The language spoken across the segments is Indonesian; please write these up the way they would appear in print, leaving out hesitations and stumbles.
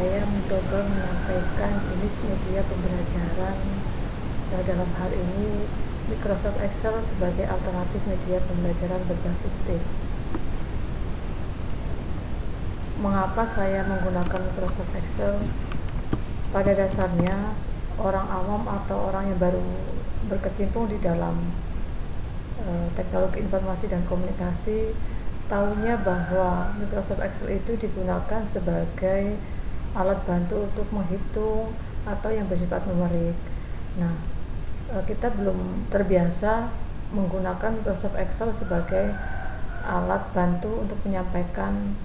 saya mencoba menyampaikan jenis media pembelajaran. Dalam hal ini Microsoft Excel sebagai alternatif media pembelajaran berbasis T. Mengapa saya menggunakan Microsoft Excel? Pada dasarnya orang awam atau orang yang baru berkecimpung di dalam teknologi informasi dan komunikasi tahunya bahwa Microsoft Excel itu digunakan sebagai alat bantu untuk menghitung atau yang bersifat numerik. Nah, kita belum terbiasa menggunakan Microsoft Excel sebagai alat bantu untuk menyampaikan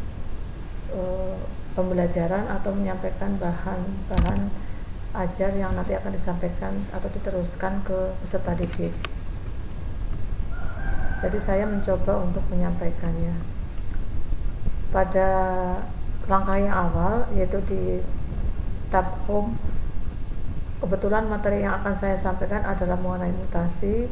pembelajaran atau menyampaikan bahan-bahan ajar yang nanti akan disampaikan atau diteruskan ke peserta didik. Jadi saya mencoba untuk menyampaikannya. Pada langkah yang awal, yaitu di tab home, kebetulan materi yang akan saya sampaikan adalah mengenai mutasi,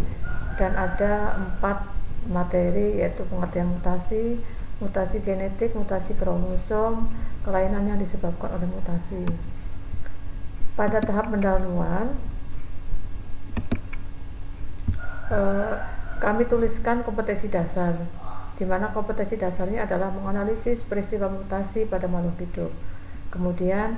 dan ada 4 materi, yaitu pengertian mutasi, mutasi genetik, mutasi kromosom, kelainan yang disebabkan oleh mutasi. Pada tahap pendahuluan, kami tuliskan kompetensi dasar, di mana kompetensi dasarnya adalah menganalisis peristiwa mutasi pada makhluk hidup. Kemudian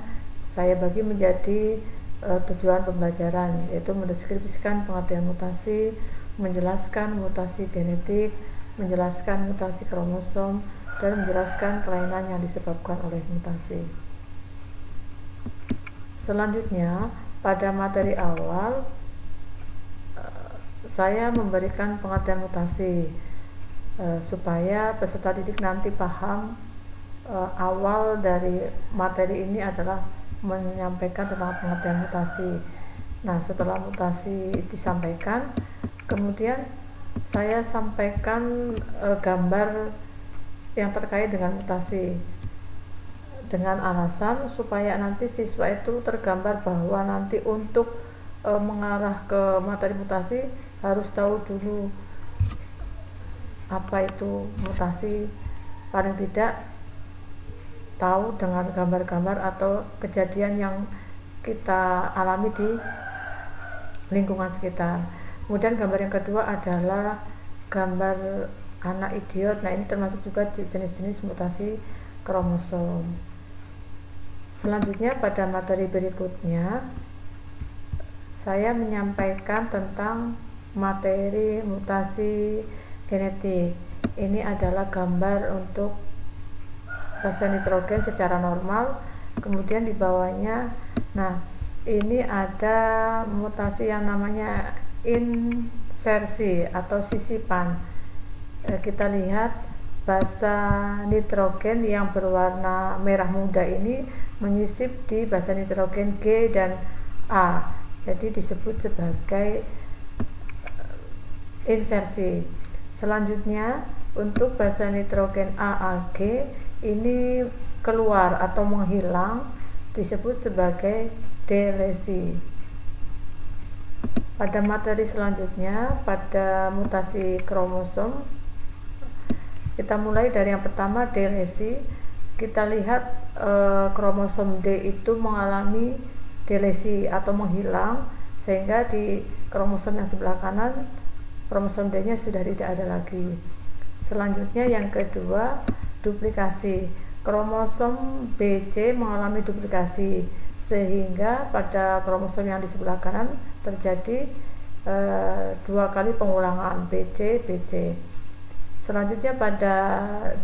saya bagi menjadi tujuan pembelajaran, yaitu mendeskripsikan pengertian mutasi, menjelaskan mutasi genetik, menjelaskan mutasi kromosom, dan menjelaskan kelainan yang disebabkan oleh mutasi. Selanjutnya, pada materi awal saya memberikan pengertian mutasi supaya peserta didik nanti paham awal dari materi ini adalah menyampaikan tentang pengertian mutasi. Nah, setelah mutasi disampaikan, kemudian saya sampaikan gambar yang terkait dengan mutasi, dengan alasan supaya nanti siswa itu tergambar bahwa nanti untuk mengarah ke materi mutasi harus tahu dulu apa itu mutasi, paling tidak tahu dengan gambar-gambar atau kejadian yang kita alami di lingkungan sekitar. Kemudian gambar yang kedua adalah gambar anak idiot. Nah, ini termasuk juga jenis-jenis mutasi kromosom. Selanjutnya pada materi berikutnya saya menyampaikan tentang materi mutasi genetik. Ini adalah gambar untuk basa nitrogen secara normal, kemudian di bawahnya, nah ini ada mutasi yang namanya insersi atau sisipan. Kita lihat basa nitrogen yang berwarna merah muda ini menyisip di basa nitrogen G dan A, jadi disebut sebagai insersi. Selanjutnya untuk basa nitrogen AAG ini keluar atau menghilang disebut sebagai delesi. Pada materi selanjutnya, pada mutasi kromosom, kita mulai dari yang pertama, delesi. Kita lihat kromosom D itu mengalami delesi atau menghilang, sehingga di kromosom yang sebelah kanan kromosom D-nya sudah tidak ada lagi. Selanjutnya yang kedua, duplikasi. Kromosom BC mengalami duplikasi, sehingga pada kromosom yang di sebelah kanan terjadi 2 kali pengulangan BC. Selanjutnya pada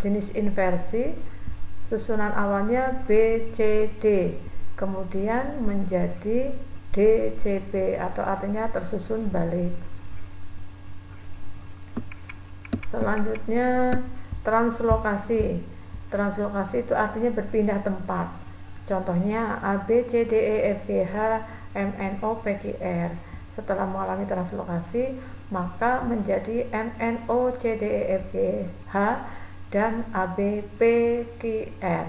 jenis inversi, susunan awalnya BCD, kemudian menjadi DCB atau artinya tersusun balik. Selanjutnya translokasi. Translokasi itu artinya berpindah tempat. Contohnya A, B, C, D, E, F, G, H, M, N, O, P, Q, R. Setelah mengalami translokasi, maka menjadi M, N, O, C, D, E, F, G, H, dan A, B, P, Q, R.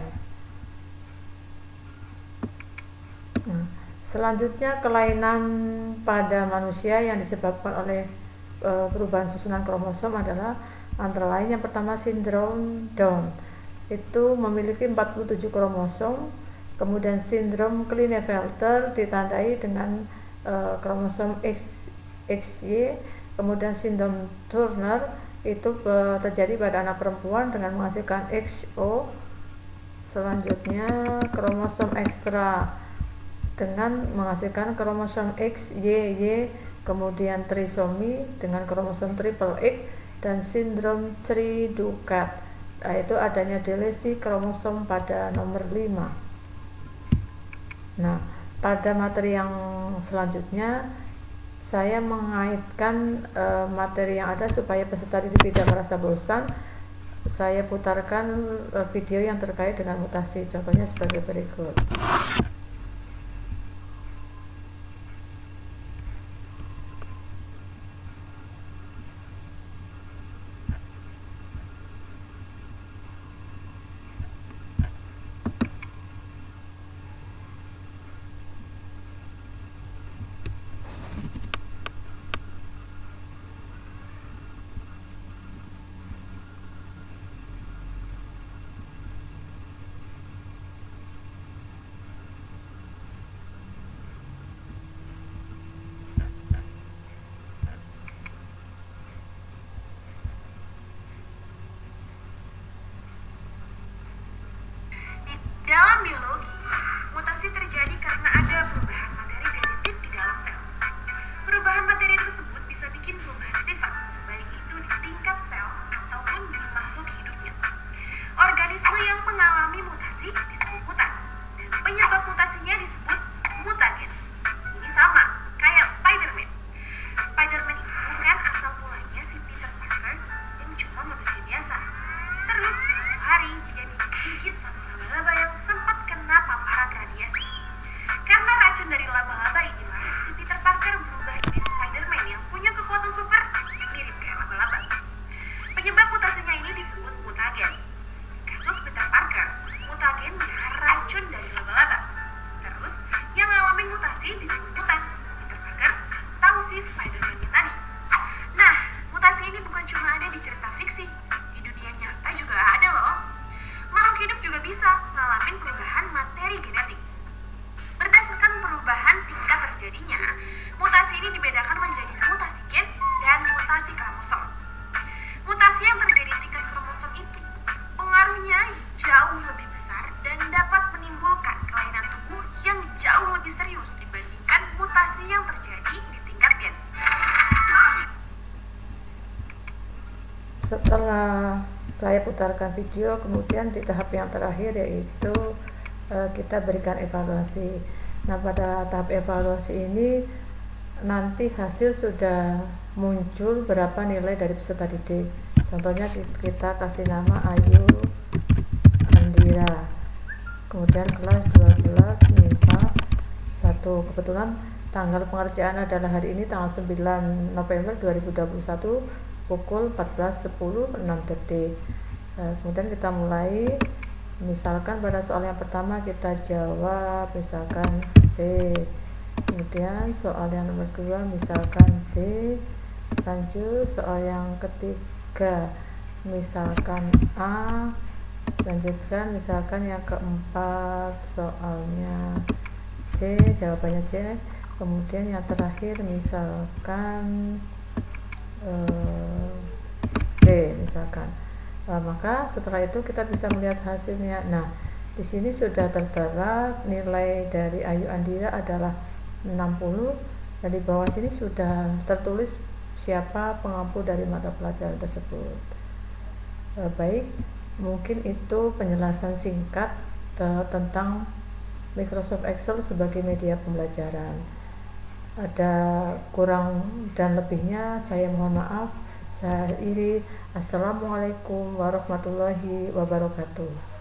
Nah, selanjutnya kelainan pada manusia yang disebabkan oleh perubahan susunan kromosom adalah antara lain yang pertama sindrom Down, itu memiliki 47 kromosom Kemudian sindrom Klinefelter ditandai dengan kromosom XY. Kemudian sindrom Turner itu terjadi pada anak perempuan dengan menghasilkan XO. Selanjutnya kromosom ekstra dengan menghasilkan kromosom XYY. Kemudian trisomi dengan kromosom triple X dan sindrom Cri-du-Chat, yaitu adanya delesi kromosom pada nomor 5. Nah, pada materi yang selanjutnya saya mengaitkan materi yang ada supaya peserta didik tidak merasa bosan. Saya putarkan video yang terkait dengan mutasi, contohnya sebagai berikut. Dalam biologi, mutasi terjadi karena ada perubahan materi genetik di dalam sel. Perubahan materi tersebut bisa bikin perubahan sifat, baik itu di tingkat sel ataupun di makhluk hidupnya. Organisme yang mengalami mutasi disebut mutan, dan penyebab mutasinya disebut mutagen. Ini sama, kayak Spider-Man. Spider-Man itu kan asal mulanya si Peter Parker yang cuma manusia biasa. Terus suatu hari dia digigit sama laba-laba yang sempat kena paparan radiasi. Karena racun dari laba-laba inilah si Peter Parker berubah jadi Spider-Man yang punya kekuatan super mirip kayak laba-laba. Penyebab mutasinya ini disebut mutagen. Kasus Peter Parker, mutagennya racun dari laba-laba. Terus yang ngalamin mutasi disebut mutan. Peter Parker atau si Spider-Man tadi. Nah, mutasi ini bukan cuma ada di cerita fiksi, di dunia nyata juga ada loh. Makhluk hidup juga bisa ngalamin perubahan materi genetik. Berdasarkan perubahan tingkat terjadinya, mutasi ini dibedakan menjadi mutasi gen dan mutasi kromosom. Mutasi yang terjadi tingkat kromosom itu pengaruhnya jauh lebih besar dan dapat menimbulkan kelainan tubuh yang jauh lebih serius dibandingkan mutasi yang terjadi di tingkat gen. Setelah saya putarkan video, kemudian di tahap yang terakhir yaitu kita berikan evaluasi. Nah, pada tahap evaluasi ini nanti hasil sudah muncul berapa nilai dari peserta didik. Contohnya kita kasih nama Ayu Andira, kemudian kelas 12 MIPA 1. Kebetulan tanggal pengerjaan adalah hari ini, tanggal 9 November 2021 pukul 14.10 kemudian kita mulai. Misalkan pada soal yang pertama kita jawab misalkan C, kemudian soal yang nomor 2 misalkan B, lanjut soal yang ketiga misalkan A, lanjutkan misalkan yang keempat soalnya C, jawabannya C, kemudian yang terakhir misalkan B misalkan. Maka setelah itu kita bisa melihat hasilnya. Nah, di sini sudah tertera nilai dari Ayu Andira adalah 60 dan di bawah sini sudah tertulis siapa pengampu dari mata pelajaran tersebut. Baik, mungkin itu penjelasan singkat tentang Microsoft Excel sebagai media pembelajaran. Ada kurang dan lebihnya saya mohon maaf. Saya akhiri. Assalamualaikum warahmatullahi wabarakatuh.